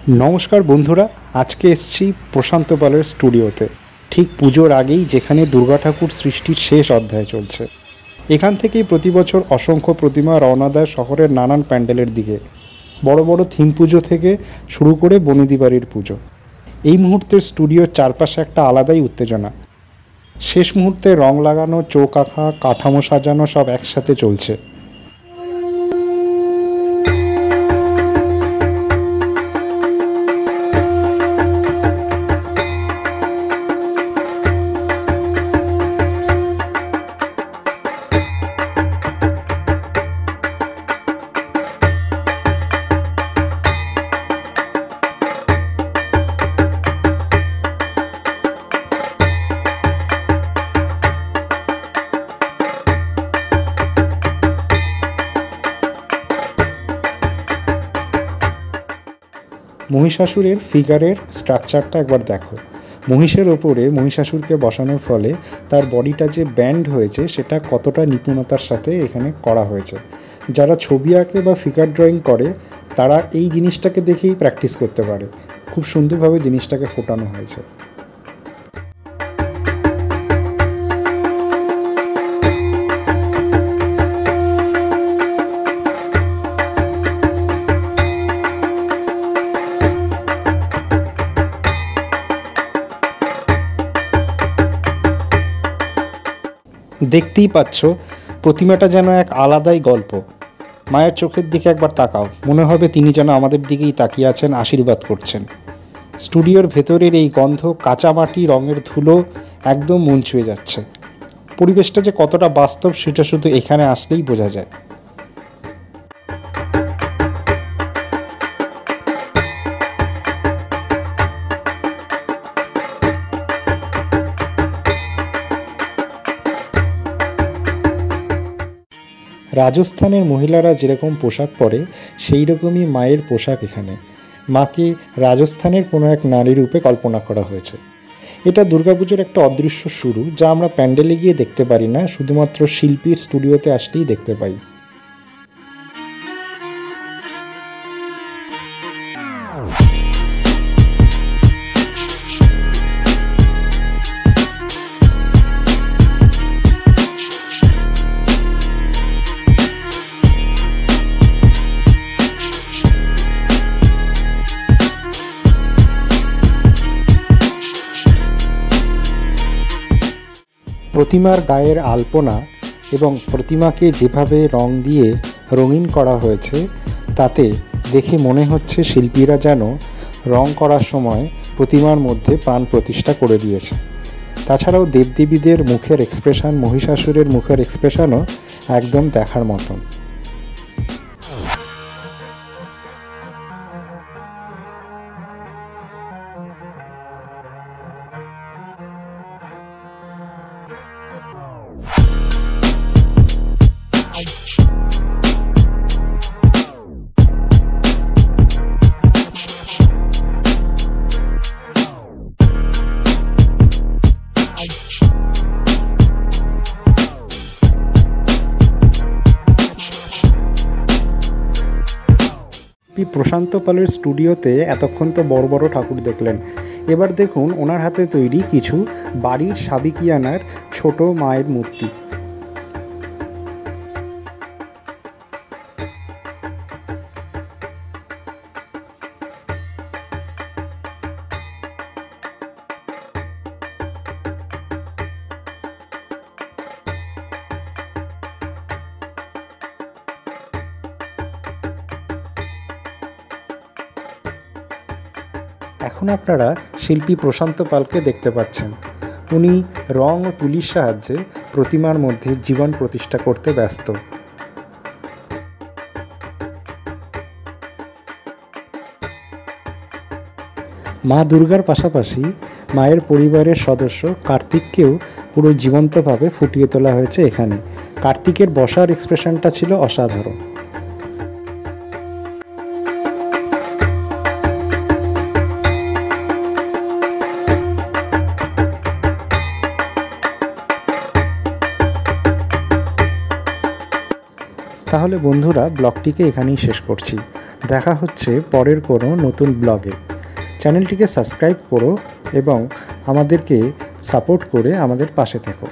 नमस्कार बंधुरा आज के एसেছি प्रशांत पालेर स्टूडियोते ठीक पुजोर आगेई जेखाने दुर्गा ठाकुर सृष्टिर शेष अध्याय चलছে। एखान থেকেই प्रति बछर असंख्य प्रतिमा रওনা দেয় शहरेर नानान প্যান্ডেলের दिके। बड़ बड़ थीम पुजो थेके शुरू करे बनेदी बाड़ीर पुजो। এই মুহূর্তে স্টুডিওর চারপাশে একটা আলাদাই উত্তেজনা। শেষ মুহূর্তে রং লাগানো, চোখ আঁকা, কাঠামো সাজানো সব একসাথে চলছে। महिषासुरेर फिगारेर स्ट्राक्चारटा एकबार देखो। महिषेर ओपरे महिषासुरके बसानोर फले तार बडिटा जे बैंड हयेछे सेटा कतटा निपुणतार साथे एखाने करा हयेछे। जारा छवि आँके बा फिगार ड्रयिंग करे तारा एई जिनिसटाके देखेई प्रैक्टिस करते पारे। खूब सुंदरभावे जिनिसटाके फोटानो हयेछे। देखतेई पाচ্ছো प्रतिमाटा जेन एक आलादाई गल्प। मायेर चोखेर दिके एकबार ताकाओ, मने होबे तिनि जेन आमादेर दिकेई ताकिये आछेन, आशीर्बाद करछेन। स्टूडियोर भेतरेर एई गन्ध, काँचा माटी, रंगेर धुलो एकदम मन छुঁয়ে যাচ্ছে। परिवेशटा जे कतटा बास्तव सेटा शुधु एखाने आसलेई बोझा যায়। राजस्थानेर महिलारा जेरकम पोशाक परे सेई रकमई मायेर पोशाक एखाने। माके राजस्थानेर कोनो एक नारी रूपे कल्पना करा हयेछे। एटा दुर्गापुजोर एकटा अदृश्य शुरू जा आमरा प्যান্ডেলে गिये देखते पारी ना, शुधुमात्र शिल्पीर स्टूडियोते आसलेई देखते पाई। प्रतिमार गायेर आलपना एवं प्रतिमाके जेभावे रंग दिए रंगीन करा हयेछे ताते देखे मने हच्छे शिल्पीरा जेन रंग करार समय प्रतिमार मध्य प्राण प्रतिष्ठा करे दिएछे। ताछाड़ाओ देवदेवीदेर मुखेर एक्सप्रेशन, महिषासुरेर मुखेर एक्सप्रेशनও एकदम देखार मतन। प्रशांत पालेर स्टूडियोते एतक्षण तो बड़ बड़ ठाकुर देखलेन, एबार देखुन ओनार हाथे तैरी किछु बाड़ीर साबिकियानार छोटो मायेर मूर्ति। এখন আপনারা শিল্পী প্রশান্ত পালকে দেখতে পাচ্ছেন। উনি রং ও তুলির সাহায্যে প্রতিমার মধ্যে জীবন প্রতিষ্ঠা করতে ব্যস্ত। মা দুর্গার পাশাপাশি মায়ের পরিবারের সদস্য কার্তিককেও পুরো জীবন্তভাবে ফুটিয়ে তোলা হয়েছে এখানে। কার্তিকের বসার এক্সপ্রেশনটা ছিল অসাধারণ। তাহলে বন্ধুরা ব্লগটিকে এখানেই শেষ করছি। দেখা হচ্ছে পরের কোনো নতুন ব্লগে। চ্যানেলটিকে সাবস্ক্রাইব করো এবং আমাদেরকে সাপোর্ট করে আমাদের পাশে থেকো।